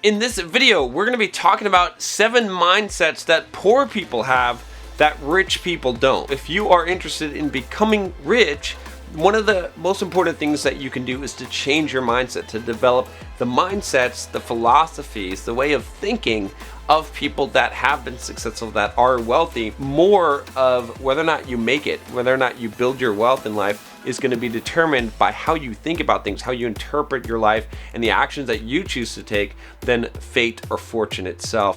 In this video, we're going to be talking about 7 mindsets that poor people have that rich people don't. If you are interested in becoming rich, one of the most important things that you can do is to change your mindset, to develop the mindsets, the philosophies, the way of thinking of people that have been successful, that are wealthy. More of whether or not you make it, whether or not you build your wealth in life is going to be determined by how you think about things, how you interpret your life, and the actions that you choose to take than fate or fortune itself.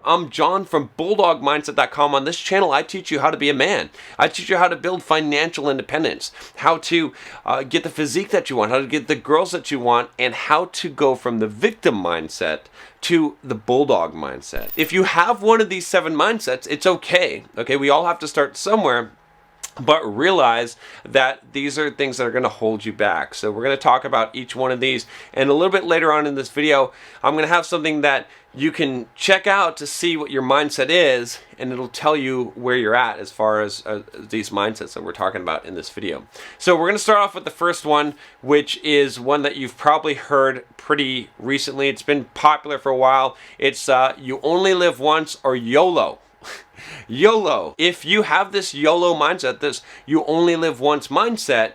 I'm John from BulldogMindset.com. On this channel, I teach you how to be a man. I teach you how to build financial independence, how to get the physique that you want, how to get the girls that you want, and how to go from the victim mindset to the bulldog mindset. If you have one of these 7 mindsets, it's okay. Okay, we all have to start somewhere. But realize that these are things that are going to hold you back. So we're going to talk about each one of these. And a little bit later on in this video, I'm going to have something that you can check out to see what your mindset is. And it'll tell you where you're at as far as these mindsets that we're talking about in this video. So we're going to start off with the first one, which is one that you've probably heard pretty recently. It's been popular for a while. It's you only live once, or YOLO. YOLO. If you have this YOLO mindset, this you only live once mindset,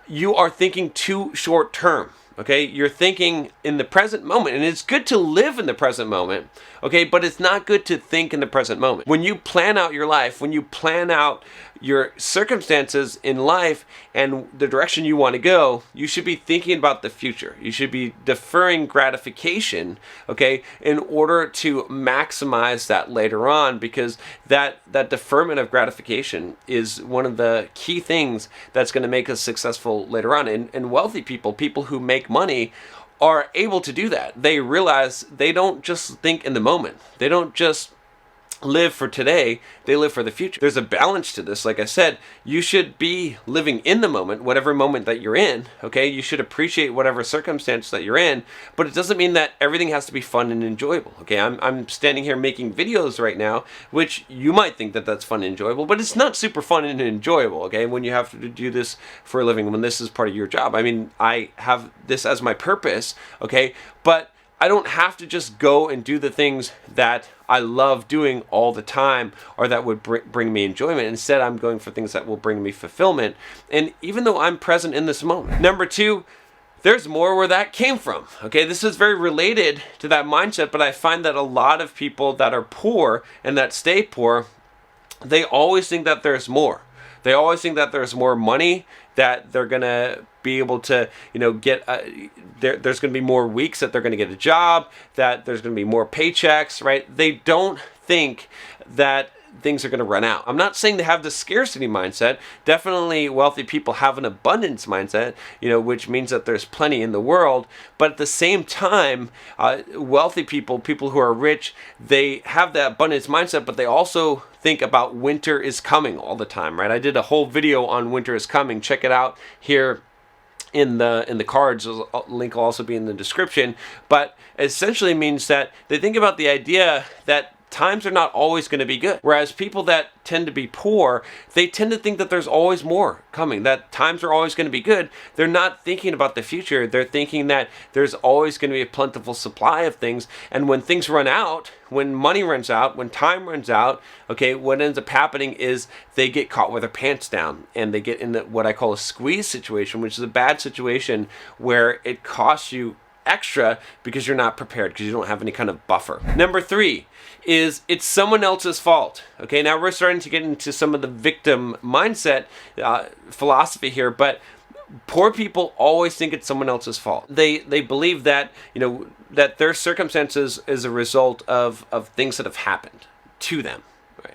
you are thinking too short term. Okay, you're thinking in the present moment, and it's good to live in the present moment, okay, but it's not good to think in the present moment. When you plan out your life, when you plan out your circumstances in life and the direction you want to go, you should be thinking about the future. You should be deferring gratification, okay, in order to maximize that later on, because that deferment of gratification is one of the key things that's going to make us successful later on. And wealthy people, people who make money, are able to do that. They realize they don't just think in the moment. They don't just live for today, they live for the future. There's a balance to this. Like I said, you should be living in the moment, whatever moment that you're in, okay? You should appreciate whatever circumstance that you're in, but it doesn't mean that everything has to be fun and enjoyable, okay? I'm standing here making videos right now, which you might think that that's fun and enjoyable, but it's not super fun and enjoyable, okay? When you have to do this for a living, when this is part of your job. I mean, I have this as my purpose, okay? But I don't have to just go and do the things that I love doing all the time or that would bring me enjoyment. Instead, I'm going for things that will bring me fulfillment. And even though I'm present in this moment. Number 2, there's more where that came from. Okay, this is very related to that mindset, but I find that a lot of people that are poor and that stay poor, they always think that there's more. They always think that there's more money, that they're going to be able to, get, there's going to be more weeks that they're going to get a job, that there's going to be more paychecks, right? They don't think that things are going to run out. I'm not saying they have the scarcity mindset. Definitely wealthy people have an abundance mindset, which means that there's plenty in the world. But at the same time, wealthy people, people who are rich, they have that abundance mindset, but they also think about winter is coming all the time, right? I did a whole video on winter is coming. Check it out here in the cards. The link will also be in the description. But essentially means that they think about the idea that times are not always going to be good. Whereas people that tend to be poor, they tend to think that there's always more coming, that times are always going to be good. They're not thinking about the future. They're thinking that there's always going to be a plentiful supply of things. And when things run out, when money runs out, when time runs out, okay, what ends up happening is they get caught with their pants down and they get in what I call a squeeze situation, which is a bad situation where it costs you extra because you're not prepared, because you don't have any kind of buffer. Number 3 is it's someone else's fault. Okay, now we're starting to get into some of the victim mindset philosophy here, but poor people always think it's someone else's fault. They believe that that their circumstances is a result of things that have happened to them,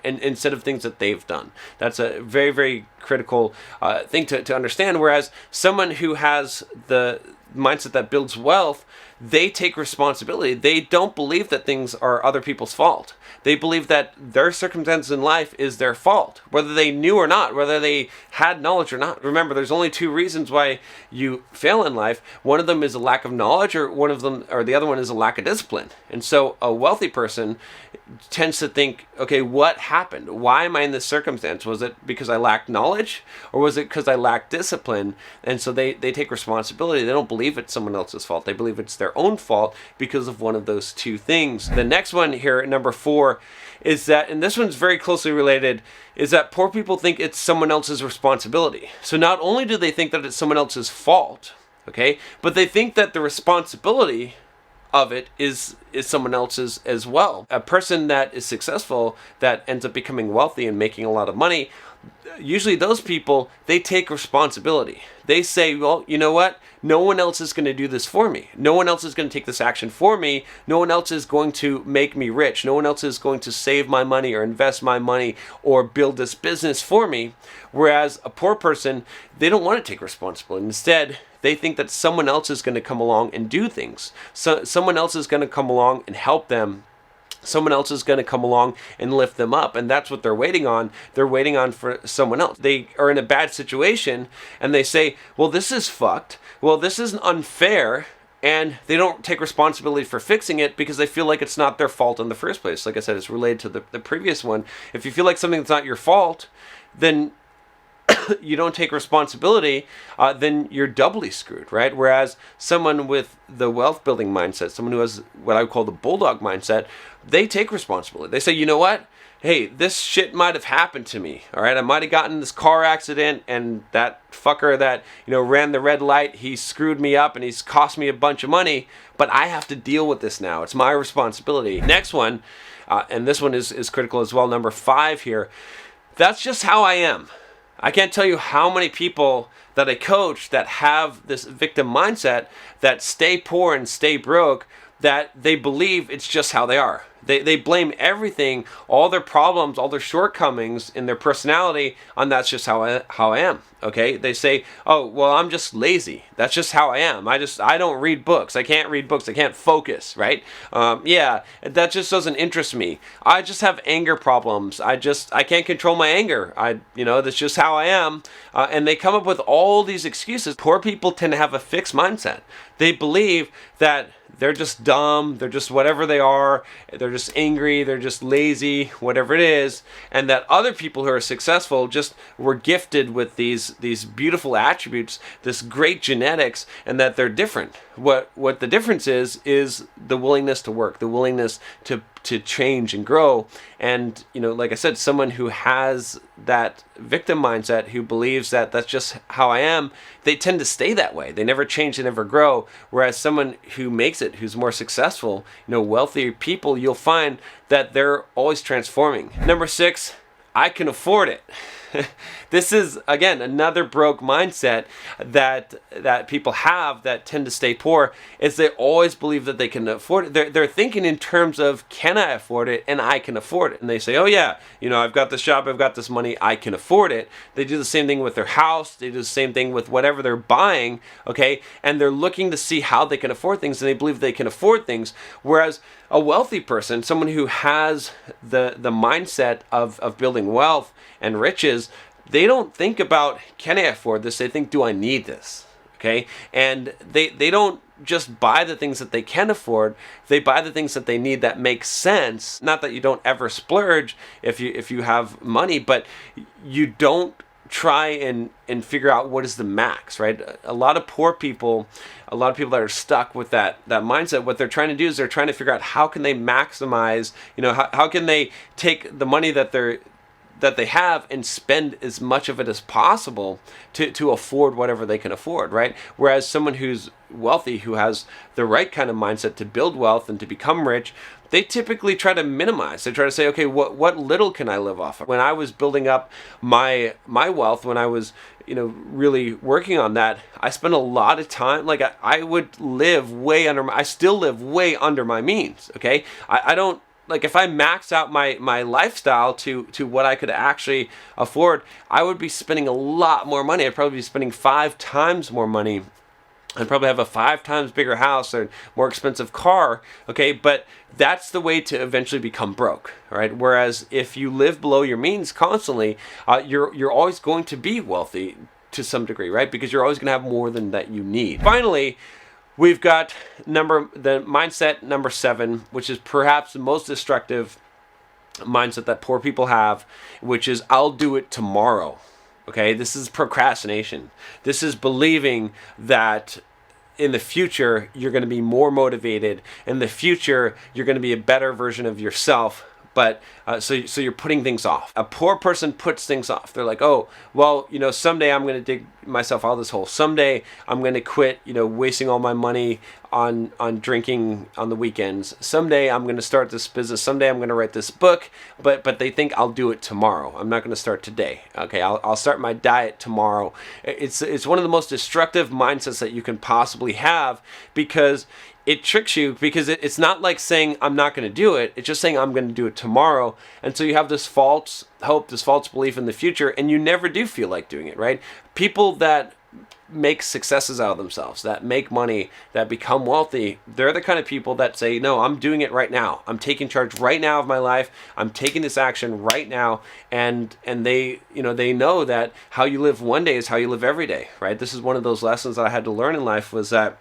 and instead of things that they've done. That's a very, very critical thing to understand. Whereas someone who has the mindset that builds wealth, they take responsibility. They don't believe that things are other people's fault. They believe that their circumstance in life is their fault, whether they knew or not, whether they had knowledge or not. Remember, there's only two reasons why you fail in life. One of them is a lack of knowledge, or the other one is a lack of discipline. And so a wealthy person tends to think, okay, what happened? Why am I in this circumstance? Was it because I lacked knowledge, or was it because I lacked discipline? And so they take responsibility. They don't believe it's someone else's fault. They believe it's their own fault because of one of those two things. The next one here, number 4, is that, and this one's very closely related, is that poor people think it's someone else's responsibility. So not only do they think that it's someone else's fault, okay, but they think that the responsibility of it is someone else's as well. A person that is successful, that ends up becoming wealthy and making a lot of money, usually those people, they take responsibility. They say, well, you know what? No one else is going to do this for me. No one else is going to take this action for me. No one else is going to make me rich. No one else is going to save my money or invest my money or build this business for me. Whereas a poor person, they don't want to take responsibility. Instead, they think that someone else is going to come along and do things. So someone else is going to come along and help them. Someone else is going to come along and lift them up, and that's what they're waiting on. They're waiting on for someone else. They are in a bad situation, and they say, well, this is fucked. Well, this isn't unfair, and they don't take responsibility for fixing it because they feel like it's not their fault in the first place. Like I said, it's related to the previous one. If you feel like something that's not your fault, then you don't take responsibility, then you're doubly screwed, right? Whereas someone with the wealth building mindset, someone who has what I would call the bulldog mindset, they take responsibility. They say, you know what? Hey, this shit might have happened to me, all right? I might have gotten in this car accident, and that fucker that, ran the red light, he screwed me up and he's cost me a bunch of money, but I have to deal with this now. It's my responsibility. Next one, and this one is critical as well, number 5 here. That's just how I am. I can't tell you how many people that I coach that have this victim mindset, that stay poor and stay broke, that they believe it's just how they are. They blame everything, all their problems, all their shortcomings in their personality on that's just how I am. Okay? They say, oh, well, I'm just lazy. That's just how I am. I don't read books. I can't read books. I can't focus, right? Yeah, that just doesn't interest me. I just have anger problems. I can't control my anger. That's just how I am. And they come up with all these excuses. Poor people tend to have a fixed mindset. They believe that they're just dumb, they're just whatever they are, they're just angry, they're just lazy, whatever it is, and that other people who are successful just were gifted with these beautiful attributes, this great genetics, and that they're different. What the difference is the willingness to work, the willingness to change and grow. And like I said, someone who has that victim mindset, who believes that that's just how I am, they tend to stay that way. They never change, they never grow. Whereas someone who makes it, who's more successful, wealthier people, you'll find that they're always transforming. Number 6, I can afford it. This is, again, another broke mindset that people have that tend to stay poor, is they always believe that they can afford it. They're thinking in terms of, can I afford it? And I can afford it. And they say, oh yeah, I've got this job, I've got this money, I can afford it. They do the same thing with their house. They do the same thing with whatever they're buying, okay? And they're looking to see how they can afford things, and they believe they can afford things. Whereas a wealthy person, someone who has the mindset of building wealth and riches, they don't think about, can I afford this? They think, do I need this? Okay? And they don't just buy the things that they can afford. They buy the things that they need that make sense. Not that you don't ever splurge if you have money, but you don't try and figure out what is the max, right? A lot of people that are stuck with that mindset, what they're trying to do is they're trying to figure out how can they maximize, how can they take the money that they have and spend as much of it as possible to afford whatever they can afford, right? Whereas someone who's wealthy, who has the right kind of mindset to build wealth and to become rich, they typically try to minimize. They try to say, okay, what little can I live off of? When I was building up my wealth, when I was really working on that, I spent a lot of time, like I would live way under, I still live way under my means, okay? I don't, like if I max out my lifestyle to what I could actually afford, I would be spending a lot more money. I'd probably be spending 5 times more money and probably have a 5 times bigger house or more expensive car, okay? But that's the way to eventually become broke, right? Whereas if you live below your means constantly, you're always going to be wealthy to some degree, right? Because you're always going to have more than that you need. Finally, we've got the mindset number 7, which is perhaps the most destructive mindset that poor people have, which is I'll do it tomorrow. Okay, this is procrastination. This is believing that in the future you're going to be more motivated. In the future you're going to be a better version of yourself. But so you're putting things off. A poor person puts things off. They're like, oh, well, someday I'm going to dig myself out of this hole. Someday I'm going to quit, wasting all my money on drinking on the weekends. Someday I'm going to start this business. Someday I'm going to write this book. But they think I'll do it tomorrow. I'm not going to start today. Okay, I'll start my diet tomorrow. It's one of the most destructive mindsets that you can possibly have, because it tricks you, because it's not like saying I'm not going to do it. It's just saying I'm going to do it tomorrow. And so you have this false hope, this false belief in the future, and you never do feel like doing it, right? People that make successes out of themselves, that make money, that become wealthy, they're the kind of people that say, no, I'm doing it right now. I'm taking charge right now of my life. I'm taking this action right now. And they know that how you live one day is how you live every day, right? This is one of those lessons that I had to learn in life, was that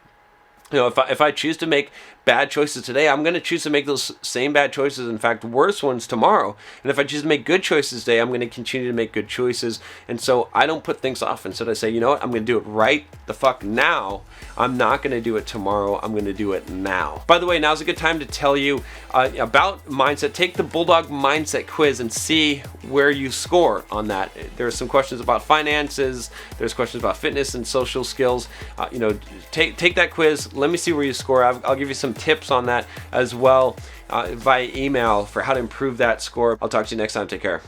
if I choose to make bad choices today, I'm going to choose to make those same bad choices, in fact, worse ones tomorrow. And if I choose to make good choices today, I'm going to continue to make good choices. And so I don't put things off. Instead, I say, you know what? I'm going to do it right the fuck now. I'm not going to do it tomorrow. I'm going to do it now. By the way, now's a good time to tell you about mindset. Take the Bulldog Mindset quiz and see where you score on that. There are some questions about finances. There's questions about fitness and social skills. Take that quiz. Let me see where you score. I'll give you some tips on that as well via email for how to improve that score. I'll talk to you next time. Take care.